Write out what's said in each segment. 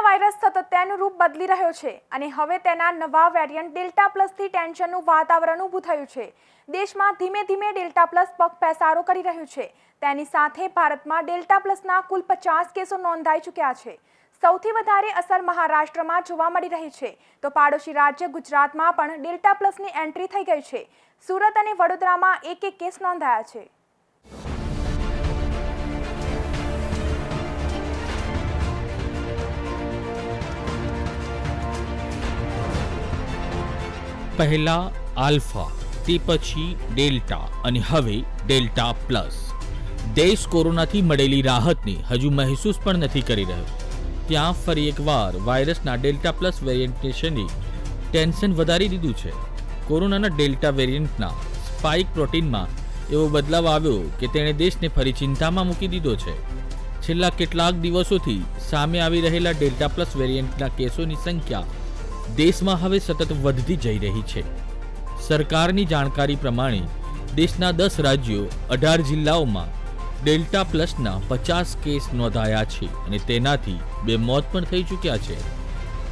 Corona virus સતત તેનું રૂપ બદલી રહ્યો છે અને હવે તેના નવા વેરિયન્ટ ડેલ્ટા પ્લસથી ટેન્શનનું વાતાવરણ ઊભું થયું છે। દેશમાં ધીમે ધીમે ડેલ્ટા પ્લસ પગપેસારો કરી રહ્યું છે। તેની સાથે ભારતમાં ડેલ્ટા પ્લસના કુલ 50 કેસો નોંધાઈ ચૂક્યા છે। સૌથી વધારે અસર મહારાષ્ટ્રમાં જોવા મળી રહી છે, તો પાડોશી રાજ્ય ગુજરાતમાં પણ ડેલ્ટા પ્લસની એન્ટ્રી થઈ ગઈ છે। સુરત અને વડોદરામાં એક કેસ નોંધાયા છે। પહેલા આલ્ફા, તે પછી ડેલ્ટા અને હવે ડેલ્ટા પ્લસ। દેશ કોરોનાથી મળેલી રાહતને હજુ મહેસૂસ પણ નથી કરી રહ્યો। ત્યાં ફરી એકવાર વાયરસના ડેલ્ટા પ્લસ વેરિયન્ટેશને ટેન્શન વધારી દીધું છે। કોરોનાના ડેલ્ટા વેરિયન્ટના સ્પાઇક પ્રોટીનમાં એવો બદલાવ આવ્યો કે તેણે દેશને ફરી ચિંતામાં મૂકી દીધો છે। છેલ્લા કેટલાક દિવસોથી સામે આવી રહેલા ડેલ્ટા પ્લસ વેરિયન્ટના કેસોની સંખ્યા દેશમાં હવે સતત વધતી જઈ રહી છે। સરકારની જાણકારી પ્રમાણે દેશના 10 રાજ્યો 18 જિલ્લાઓમાં ડેલ્ટા પ્લસના 50 કેસ નોંધાયા છે અને તેનાથી 2 મોત પણ થઈ ચૂક્યા છે।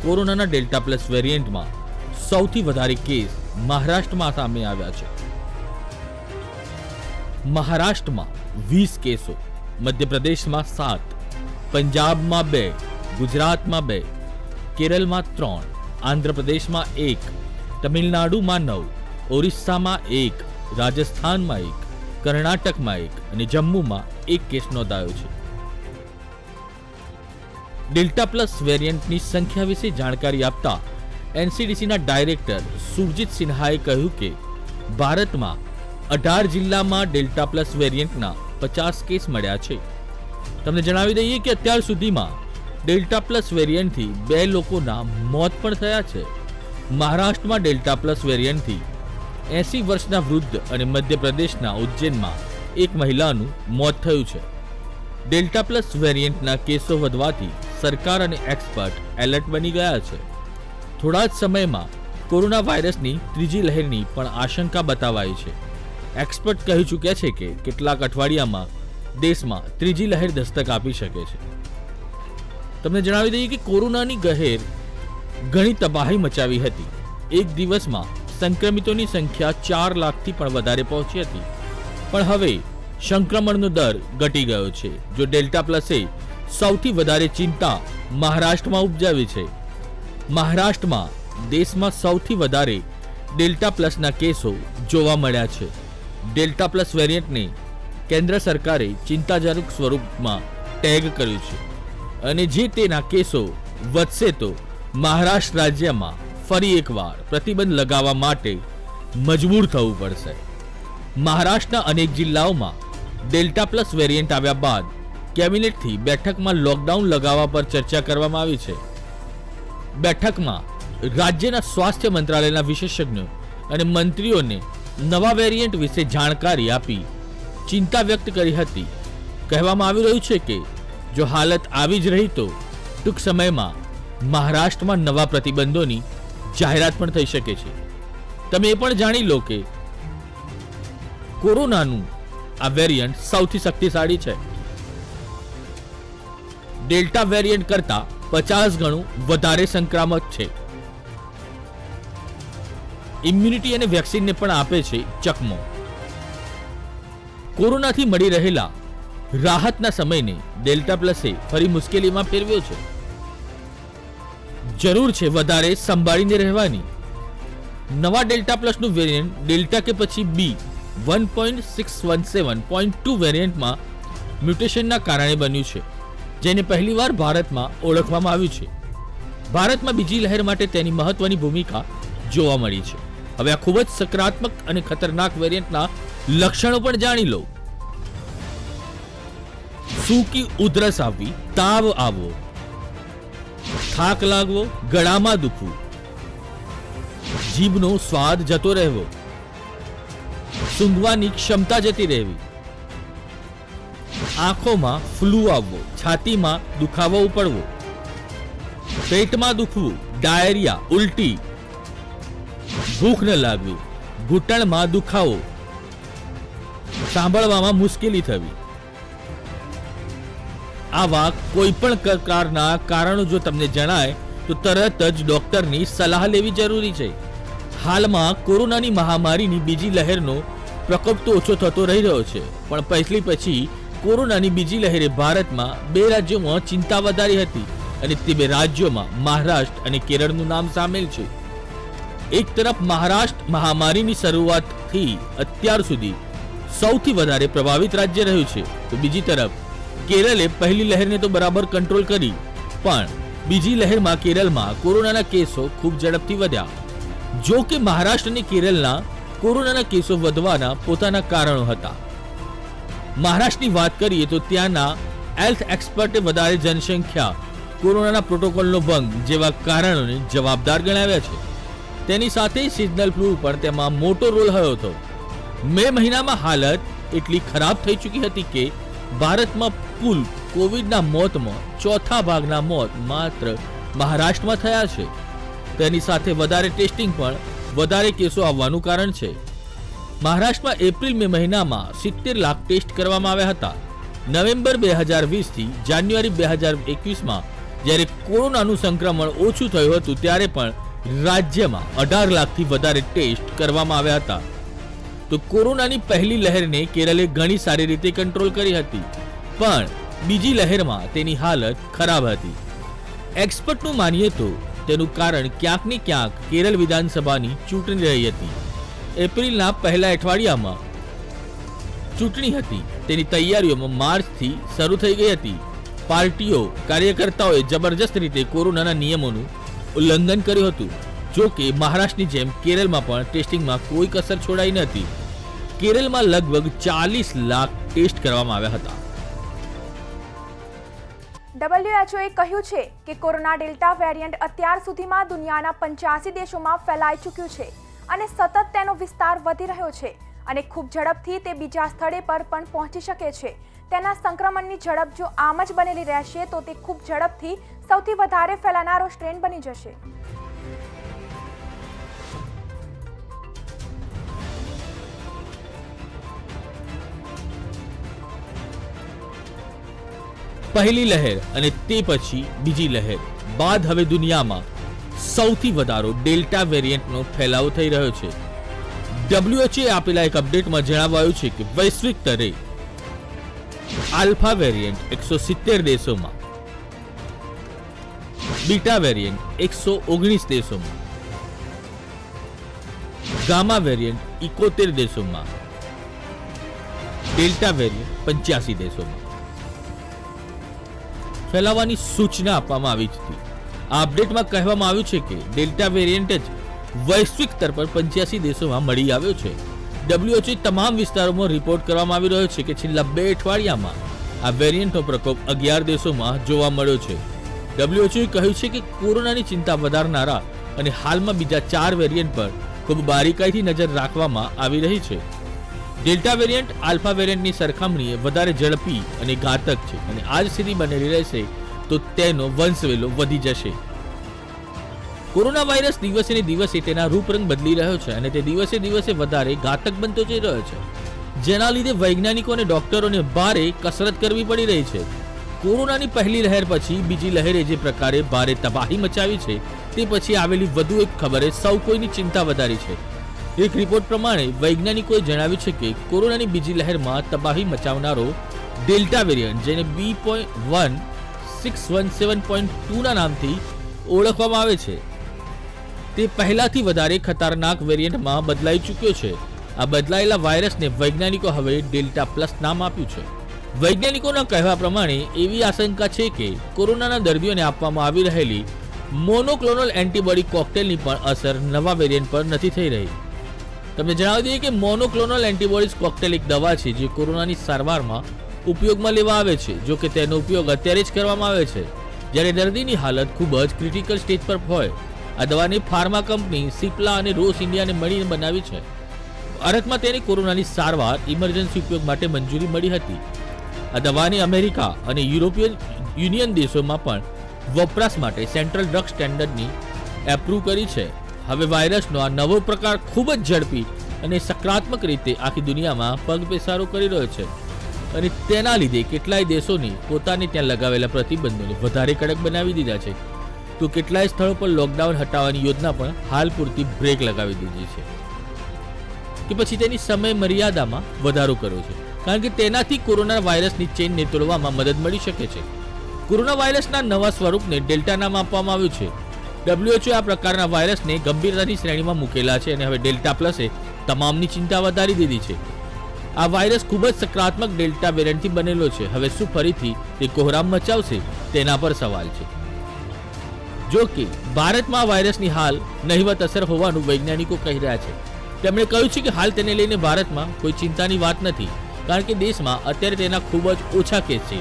કોરોનાના ડેલ્ટા પ્લસ વેરિયન્ટમાં સૌથી વધારે કેસ મહારાષ્ટ્રમાં સામે આવ્યા છે। મહારાષ્ટ્રમાં 20 કેસો, મધ્યપ્રદેશમાં 7, પંજાબમાં 2, ગુજરાતમાં 2, કેરળમાં 3, આંધ્રપ્રદેશમાં 1, તમિલનાડુમાં 9, ઓરિસ્સામાં 1, રાજસ્થાનમાં 1, કર્ણાટકમાં 1 અને જમ્મુમાં 1 કેસ નોંધાયો છે। ડેલ્ટા પ્લસ વેરિયન્ટની સંખ્યા વિશે જાણકારી આપતા એનસીડીસીના ડાયરેક્ટર સુરજીત સિન્હાએ કહ્યું કે ભારતમાં 18 જિલ્લામાં ડેલ્ટા પ્લસ વેરિયન્ટના 50 કેસ મળ્યા છે। તમને જણાવી દઈએ કે અત્યાર સુધીમાં ડેલ્ટા પ્લસ વેરિયન્ટથી 2 લોકોના મોત પણ થયા છે। મહારાષ્ટ્રમાં ડેલ્ટા પ્લસ વેરિયન્ટથી 80 વર્ષના વૃદ્ધ અને મધ્યપ્રદેશના ઉજ્જૈનમાં એક મહિલાનું મોત થયું છે। ડેલ્ટા પ્લસ વેરિયન્ટના કેસો વધવાથી સરકાર અને એક્સપર્ટ એલર્ટ બની ગયા છે। થોડા જ સમયમાં કોરોના વાયરસની ત્રીજી લહેરની પણ આશંકા બતાવાઈ છે। એક્સપર્ટ કહી ચૂક્યા છે કે કેટલાક અઠવાડિયામાં દેશમાં ત્રીજી લહેર દસ્તક આપી શકે છે। તમને જણાવી દઈએ કે કોરોનાની ગહેર ઘણી તબાહી મચાવી હતી। એક દિવસમાં સંક્રમિતોની સંખ્યા 4 લાખથી પણ વધારે પહોંચી હતી, પણ હવે સંક્રમણનો દર ઘટી ગયો છે। જો ડેલ્ટા પ્લસે સૌથી વધારે ચિંતા મહારાષ્ટ્રમાં ઉપજાવી છે। મહારાષ્ટ્રમાં દેશમાં સૌથી વધારે ડેલ્ટા પ્લસના કેસો જોવા મળ્યા છે। ડેલ્ટા પ્લસ વેરિયન્ટને કેન્દ્ર સરકારે ચિંતાજનક સ્વરૂપમાં ટેગ કર્યું છે અને જે તેના કેસો વધશે તો મહારાષ્ટ્ર રાજ્યમાં ફરી એકવાર પ્રતિબંધ લગાવવા માટે મજબૂર થવું પડશે। મહારાષ્ટ્રના અનેક જિલ્લાઓમાં ડેલ્ટા પ્લસ વેરિયન્ટ આવ્યા બાદ કેબિનેટથી બેઠકમાં લોકડાઉન લગાવવા પર ચર્ચા કરવામાં આવી છે। બેઠકમાં રાજ્યના સ્વાસ્થ્ય મંત્રાલયના વિશેષજ્ઞો અને મંત્રીઓને નવા વેરિયન્ટ વિશે જાણકારી આપી ચિંતા વ્યક્ત કરી હતી। કહેવામાં આવી રહ્યું છે કે જો હાલત આવી જ રહી તો ટૂંક સમયમાં મહારાષ્ટ્રમાં નવા પ્રતિબંધોની જાહેરાત પણ થઈ શકે છે। તમે એ પણ જાણી લો કે કોરોનાનું આ વેરિયન્ટ સૌથી શક્તિશાળી છે। ડેલ્ટા વેરિયન્ટ કરતા 50 ગણું વધારે સંક્રામક છે। ઇમ્યુનિટી અને વેક્સિનને પણ આપે છે ચકમો। કોરોનાથી મળી રહેલા રાહતના સમયને ડેલ્ટા પ્લસે ફરી મુશ્કેલીમાં ફેરવ્યો છે। જરૂર છે વધારે સંભાળીને રહેવાની। નવા ડેલ્ટા પ્લસનું વેરિયન્ટ ડેલ્ટા કે પછી બી 1.617.2 વેરિયન્ટમાં મ્યુટેશનના કારણે બન્યું છે, જેને પહેલીવાર ભારતમાં ઓળખવામાં આવ્યું છે। ભારતમાં બીજી લહેર માટે તેની મહત્વની ભૂમિકા જોવા મળી છે। હવે આ ખૂબ જ સકારાત્મક અને ખતરનાક વેરિયન્ટના લક્ષણો પણ જાણી લો। સૂકી ઉધરસ આવવી, તાવ આવવો, થાક લાગવો, ગળામાં દુખવું, જીભનો સ્વાદ જતો રહેવો, સૂંઘવાની ક્ષમતા જતી રહેવી, આંખોમાં ફ્લૂ આવવો, છાતીમાં દુખાવો ઉપડવો, પેટમાં દુખવું, ડાયરિયા, ઉલટી, ભૂખ ન લાગવી, ઘૂંટણમાં દુખાવો, સાંભળવામાં મુશ્કેલી થવી, આવા કોઈ પણ પ્રકારના કારણો જો તમને જણાય તો તરત જ ડોક્ટરની સલાહ લેવી જરૂરી છે. હાલમાં કોરોનાની મહામારીની બીજી લહેરનો પ્રકોપ તો ઓછો થતો રહી રહ્યો છે, પણ પહેલી પછી કોરોનાની બીજી લહેરે ભારતમાં 2 રાજ્યોમાં ચિંતા વધારી હતી અને તે 2 રાજ્યોમાં મહારાષ્ટ્ર અને કેરળનું નામ સામેલ છે. એક તરફ મહારાષ્ટ્ર મહામારીની શરૂઆતથી અત્યાર સુધી સૌથી વધારે પ્રભાવિત રાજ્ય રહ્યું છે, તો બીજી તરફ કેરળે પહેલી લહેરને તો બરાબર કંટ્રોલ કરી, પણ બીજી લહેરમાં કેરળમાં કોરોનાના કેસો ખૂબ ઝડપથી વધ્યા. જો કે મહારાષ્ટ્ર અને કેરળના કોરોનાના કેસો વધવાના પોતાના કારણો હતા. મહારાષ્ટ્રની વાત કરીએ તો ત્યાંના હેલ્થ એક્સપર્ટે વધારે જનસંખ્યા, કોરોનાના પ્રોટોકોલનો ભંગ જેવા કારણોને જવાબદાર ગણાવ્યા છે. તેની સાથે સિઝનલ ફ્લૂ પણ તેમાં મોટો રોલ રહ્યો હતો. મે મહિનામાં હાલત એટલી ખરાબ થઈ ચૂકી હતી કે ભારતમાં કુલ કોવિડના મોતમાં ચોથા ભાગના મોત માત્ર મહારાષ્ટ્રમાં થયા છે. તેની સાથે વધારે ટેસ્ટિંગ પણ વધારે કેસો આવવાનું કારણ છે. મહારાષ્ટ્રમાં એપ્રિલ મે મહિનામાં 70 લાખ ટેસ્ટ કરવામાં આવ્યા હતા. નવેમ્બર 2020 થી જાન્યુઆરી 2021માં જ્યારે કોરોનાનું સંક્રમણ ઓછું થયું હતું ત્યારે પણ રાજ્યમાં 18 લાખથી વધારે ટેસ્ટ કરવામાં આવ્યા હતા. તો કોરોનાની પહેલી લહેરને કેરળે ઘણી સારી રીતે કંટ્રોલ કરી હતી, પણ બીજી લહેરમાં તેની હાલત ખરાબ હતી. એક્સપર્ટનું માનીએ તો તેનું કારણ ક્યાંક ને ક્યાંક કેરળ વિધાનસભાની ચૂંટણી રહી હતી. એપ્રિલના પહેલા અઠવાડિયામાં ચૂંટણી હતી, તેની તૈયારીઓમાં માર્ચથી શરૂ થઈ ગઈ હતી. પાર્ટીઓ કાર્યકર્તાઓએ જબરજસ્ત રીતે કોરોનાના નિયમોનું ઉલ્લંઘન કર્યું હતું. જો કે મહારાષ્ટ્રની જેમ કેરળમાં પણ ટેસ્ટિંગમાં કોઈ કસર છોડાઈ નથી. કેરળમાં લગભગ 40 લાખ ટેસ્ટ કરવામાં આવ્યા હતા. WHO કહ્યું છે કે કોરોના ડેલ્ટા વેરિયન્ટ અત્યાર સુધીમાં દુનિયાના 85 દેશોમાં ફેલાઈ ચૂક્યું છે અને સતત તેનો વિસ્તાર વધી રહ્યો છે અને ખૂબ ઝડપથી તે બીજા સ્થળે પર પણ પહોંચી શકે છે. તેના સંક્રમણની ઝડપ જો આમ જ બનેલી રહેશે તો તે ખૂબ ઝડપથી સૌથી વધારે ફેલાનારો સ્ટ્રેન બની જશે. પહેલી લહેર અને તે પછી બીજી લહેર બાદ હવે દુનિયામાં સૌથી વધારે ડેલ્ટા વેરિયન્ટનો ફેલાવો થઈ રહ્યો છે. WHO આપેલા એક અપડેટમાં જણાવાયું છે કે વૈશ્વિક સ્તરે આલ્ફા વેરિયન્ટ 170 દેશોમાં, બીટા વેરિયન્ટ 119 દેશોમાં, ગામા વેરિયન્ટ 71 દેશોમાં, ડેલ્ટા વેરિયન્ટ 85 દેશોમાં ફેલાવાની સૂચના આપવામાં આવી હતી. આ અપડેટમાં કહેવામાં આવ્યું છે કે ડેલ્ટા વેરિયન્ટ જ વૈશ્વિક સ્તર પર 85 દેશોમાં મળી આવ્યો છે. WHO તમામ વિસ્તારોમાં રિપોર્ટ કરવામાં આવી રહ્યો છે કે છેલ્લા 2 અઠવાડિયામાં આ વેરિયન્ટનો પ્રકોપ 11 દેશોમાં જોવા મળ્યો છે. WHO કહ્યું છે કે કોરોનાની ચિંતા વધારનારા અને હાલમાં બીજા 4 વેરિયન્ટ પર ખૂબ બારીકાઈથી નજર રાખવામાં આવી રહી છે. ડેલ્ટા વેરિયન્ટ આલ્ફા વેરિયન્ટની સરખામણીએ વધારે ઝડપી અને ઘાતક છે અને આ જ સ્થિતિ બનેલી રહેશે તો તેનો વંશવેલો વધી જશે. કોરોના વાયરસ દિવસે ને દિવસે તેના રૂપરંગ બદલી રહ્યો છે અને તે દિવસે દિવસે વધારે ઘાતક બનતો જઈ રહ્યો છે, જેના લીધે વૈજ્ઞાનિકો અને ડોક્ટરોને ભારે કસરત કરવી પડી રહી છે. કોરોનાની પહેલી લહેર પછી બીજી લહેરે જે પ્રકારે ભારે તબાહી મચાવી છે તે પછી આવેલી વધુ એક ખબરે સૌ કોઈની ચિંતા વધારી છે. એક રિપોર્ટ પ્રમાણે વૈજ્ઞાનિકોએ જણાવ્યું છે કે કોરોનાની બીજી લહેરમાં તબાહી મચાવનારો ડેલ્ટા વેરિયન્ટ, જેને B.1617.2 ના નામથી ઓળખવામાં આવે છે, તે પહેલાથી વધારે ખતરનાક વેરિયન્ટમાં બદલાઈ ચૂક્યો છે. આ બદલાયેલા વાયરસને વૈજ્ઞાનિકો હવે ડેલ્ટા પ્લસ નામ આપ્યું છે. વૈજ્ઞાનિકોના કહેવા પ્રમાણે એવી આશંકા છે કે કોરોનાના દર્દીઓને આપવામાં આવી રહેલી મોનોક્લોનલ એન્ટીબોડી કોકટેલની પણ અસર નવા વેરિયન્ટ પર નથી થઈ રહી. તમને જણાવી દઈએ કે મોનોક્લોનલ એન્ટીબોડીઝ કોકટેલ એક દવા છે જે કોરોનાની સારવારમાં ઉપયોગમાં લેવા આવે છે. જો કે તેનો ઉપયોગ અત્યારે જ કરવામાં આવે છે જ્યારે દર્દીની હાલત ખૂબ જ ક્રિટિકલ સ્ટેજ પર હોય. આ દવાને ફાર્મા કંપની સિપ્લા અને રોસ ઇન્ડિયાને મળીને બનાવી છે. ભારતમાં તેની કોરોનાની સારવાર ઇમરજન્સી ઉપયોગ માટે મંજૂરી મળી હતી. આ દવાને અમેરિકા અને યુરોપિયન યુનિયન દેશોમાં પણ વપરાશ માટે સેન્ટ્રલ ડ્રગ સ્ટેન્ડર્ડની એપ્રૂવ કરી છે. હવે વાયરસનો આ નવો પ્રકાર ખૂબ જ ઝડપી અને સકારાત્મક રીતે આખી દુનિયામાં પગપેસારો કરી રહ્યો છે. અને તેના લીધે કેટલાય દેશોને પોતાને ત્યાં લગાવેલા પ્રતિબંધોને વધારે કડક બનાવી દીધા છે, તો કેટલાય સ્થળો પર લોકડાઉન હટાવવાની યોજના પણ હાલ પૂરતી બ્રેક લગાવી દીધી છે કે પછી તેની સમય મર્યાદામાં વધારો કર્યો છે, કારણ કે તેનાથી કોરોના વાયરસની ચેઇનને તોડવામાં મદદ મળી શકે છે. કોરોના વાયરસના નવા સ્વરૂપને ડેલ્ટા નામ આપવામાં આવ્યું છે. WHO આ પ્રકારના વાયરસને ગંભીરતાની શ્રેણીમાં મૂકેલા છે અને હવે ડેલ્ટા પ્લસે તમામની ચિંતા વધારી દીધી છે. આ વાયરસ ખૂબ જ સકારાત્મક ડેલ્ટા વેરિયન્ટથી બનેલો છે. હવે શું ફરીથી તે કોહરામ મચાવશે તેના પર સવાલ છે. જો કે ભારતમાં વાયરસની હાલ નહિવત અસર હોવાનું વૈજ્ઞાનિકો કહી રહ્યા છે. તેમણે કહ્યું છે કે હાલ તેને લઈને ભારતમાં કોઈ ચિંતાની વાત નથી, કારણ કે દેશમાં અત્યારે તેના ખૂબ જ ઓછા કેસ છે.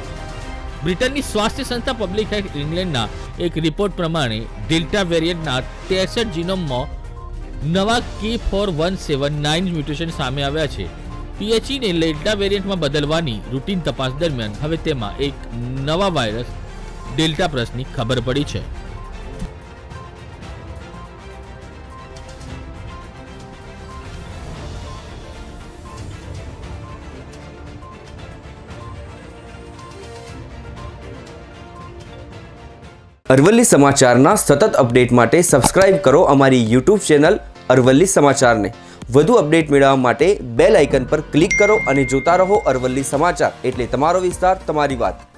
બ્રિટનની સ્વાસ્થ્ય સંસ્થા પબ્લિક હેલ્થ ઇંગ્લેન્ડના એક રિપોર્ટ પ્રમાણે ડેલ્ટા વેરિયન્ટના 63 જીનોમમાં નવા K4179 મ્યુટેશન સામે આવ્યા છે. PHE ને ડેલ્ટા વેરિયન્ટમાં બદલવાની રૂટીન તપાસ દરમિયાન હવે તેમાં એક નવા વાયરસ ડેલ્ટા પ્લસની ખબર પડી છે. અરવલ્લી સમાચારના સતત અપડેટ માટે સબસ્ક્રાઇબ કરો અમારી YouTube ચેનલ અરવલ્લી સમાચારને. વધુ અપડેટ મેળવવા માટે બેલ આઇકન પર ક્લિક કરો અને જોતા રહો અરવલ્લી સમાચાર, એટલે તમારો વિસ્તાર, તમારી વાત.